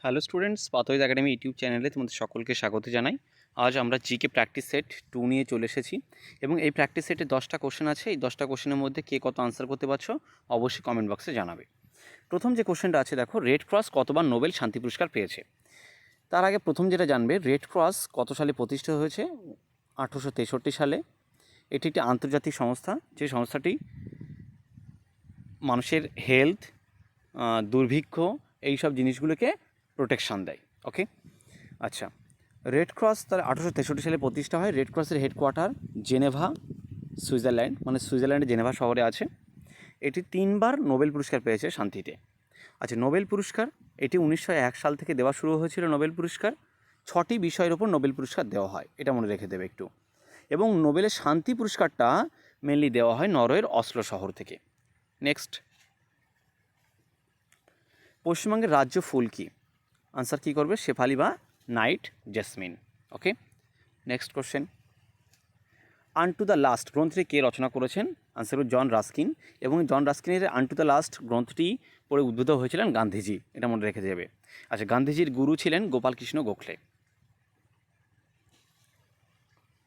Hello students, pathways academy YouTube চ্যানেলে তোমাদের সকলকে স্বাগত জানাই। আজ আমরা জিকে প্র্যাকটিস সেট 2 নিয়ে চলে এসেছি এবং এই প্র্যাকটিস সেটে 10টা কোশ্চেন আছে। এই 10টা কোশ্চেনের মধ্যে কে কত আনসার করতে পারছো অবশ্যই কমেন্ট বক্সে জানাবে। প্রথম যে কোশ্চেনটা আছে দেখো, রেড ক্রস কতবার নোবেল শান্তি পুরস্কার পেয়েছে। তার আগে প্রথম যেটা জানবে, রেড ক্রস কত সালে প্রতিষ্ঠিত হয়েছে? 1863 সালে। এটি একটি আন্তর্জাতিক সংস্থা, যে সংস্থাটি মানুষের হেলথ, দুর্ভিক্ষ এই সব জিনিসগুলোকে প্রোটেকশান দেয়। ওকে, আচ্ছা, রেড ক্রস তার 1863 সালে প্রতিষ্ঠা হয়। রেড ক্রসের হেডকোয়ার্টার জেনেভা, সুইজারল্যান্ড, মানে সুইজারল্যান্ডের জেনেভা শহরে আছে। এটি 3বার নোবেল পুরস্কার পেয়েছে শান্তিতে। আচ্ছা, নোবেল পুরস্কার এটি 1901 সাল থেকে দেওয়া শুরু হয়েছিল। নোবেল পুরস্কার 6টি বিষয়ের ওপর নোবেল পুরস্কার দেওয়া হয়, এটা মনে রেখে দেবে একটু। এবং নোবেলের শান্তি পুরস্কারটা মেনলি দেওয়া হয় নরওয়ের অসলো শহর থেকে। নেক্সট, পশ্চিমবঙ্গের রাজ্য ফুল কি? আনসার কী করবে? শেফালি বা night jasmine. Okay, next question, আনটু the last গ্রন্থটি কে রচনা করেছেন? আনসার হল জন রাস্কিন। এবং জন রাস্কিনের আনটু দ্য লাস্ট গ্রন্থটি পড়ে উদ্বুদ্ধ হয়েছিলেন গান্ধীজি, এটা মনে রেখে দেবে। আচ্ছা, গান্ধীজির গুরু ছিলেন গোপালকৃষ্ণ গোখলে।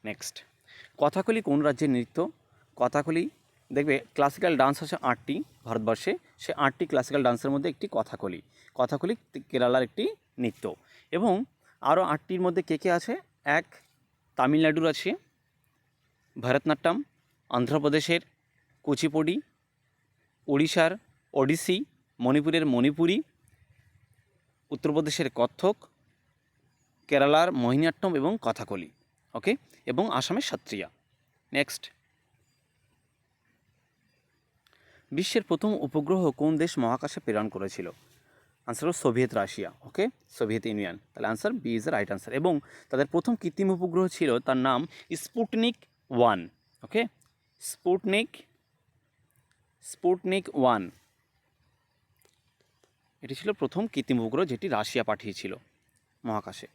নেক্সট, কথাকলি কোন রাজ্যের নৃত্য? কথাকলি, দেখবে ক্লাসিক্যাল ডান্স আছে 8টি ভারতবর্ষে, সে 8টি ক্লাসিক্যাল ডান্সের মধ্যে একটি কথাকলি। কথাকলি কেরালার একটি নৃত্য। এবং আরও 8টির মধ্যে কে কে আছে? এক, তামিলনাড়ুর আছে ভরতনাট্যম, অন্ধ্রপ্রদেশের কুচিপুড়ি, ওড়িশার ওড়িশি, মণিপুরের মণিপুরি, উত্তরপ্রদেশের কত্থক, কেরালার মোহিনীঅট্টম এবং কথাকলি। ওকে, এবং আসামের সত্রিয়া। নেক্সট, বিশ্বের প্রথম উপগ্রহ কোন দেশ মহাকাশে প্রেরণ করেছিল? আনসার হল Soviet Russia. Okay, Soviet Union. তাহলে answer B is the right answer. এবং তাদের প্রথম কৃত্রিম উপগ্রহ ছিল, তার নাম স্পুটনিক 1। ওকে, স্পুটনিক 1, এটি ছিল প্রথম কৃত্রিম উপগ্রহ যেটি রাশিয়া পাঠিয়েছিল মহাকাশে।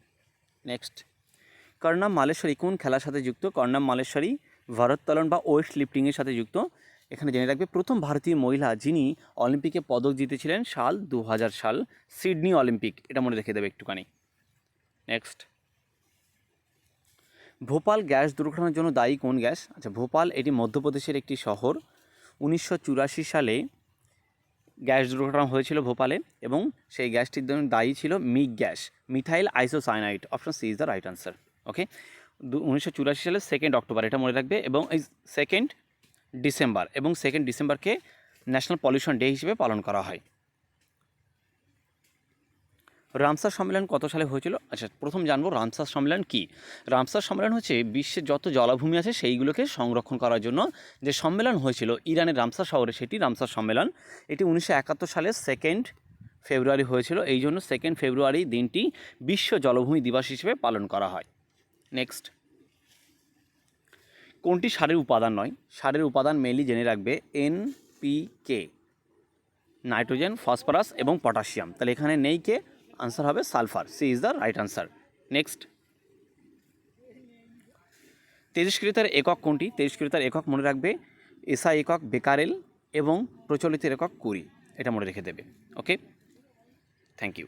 নেক্সট, কর্ণাম মালেশ্বরী কোন খেলার সাথে যুক্ত? কর্ণাম মালেশ্বরী ভারোত্তোলন বা ওয়েট লিফটিংয়ের সাথে যুক্ত। এখানে জেনে রাখবে, প্রথম ভারতীয় মহিলা যিনি অলিম্পিকে পদক জিতেছিলেন 2000 সাল, সিডনি অলিম্পিক, এটা মনে রেখে দেবে একটুখানি। নেক্সট, ভোপাল গ্যাস দুর্ঘটনার জন্য দায়ী কোন গ্যাস? আচ্ছা, ভোপাল এটি মধ্যপ্রদেশের একটি শহর। 1984 সালে গ্যাস দুর্ঘটনা হয়েছিল ভোপালে এবং সেই গ্যাসটির জন্য দায়ী ছিল gas, methyl isocyanide. Option C is the right answer. Okay, 1984 সালের 2 অক্টোবর, এটা মনে রাখবে। এবং এই 2 ডিসেম্বর, এবং 2 ডিসেম্বরকে ন্যাশনাল পলিউশন ডে হিসেবে পালন করা হয়। রামসার সম্মেলন কত সালে হয়েছিল? আচ্ছা, প্রথম জানবো রামসার সম্মেলন কি। রামসার সম্মেলন হচ্ছে বিশ্বের যত জলাভূমি আছে সেইগুলোকে সংরক্ষণ করার জন্য যে সম্মেলন হয়েছিল ইরানের রামসার শহরে, সেটি রামসার সম্মেলন। এটি 1971 সালের 2 ফেব্রুয়ারি হয়েছিল। এই জন্য 2 ফেব্রুয়ারি দিনটি বিশ্ব জলভূমি দিবস হিসেবে পালন করা হয়। নেক্সট, কোনটি সারের উপাদান নয়? সারের উপাদান মেনলি জেনে রাখবে NPK, নাইট্রোজেন, ফসফরাস এবং পটাশিয়াম। তাহলে এখানে নেই কে, আনসার হবে sulphur. C is the right answer. Next, তেজস্ক্রিয়তার একক কোনটি? তেজস্ক্রিয়তার একক মনে রাখবে এসআই একক বেকারেল এবং প্রচলিত একক কুরি, এটা মনে রেখে দেবে। ওকে, থ্যাংক ইউ।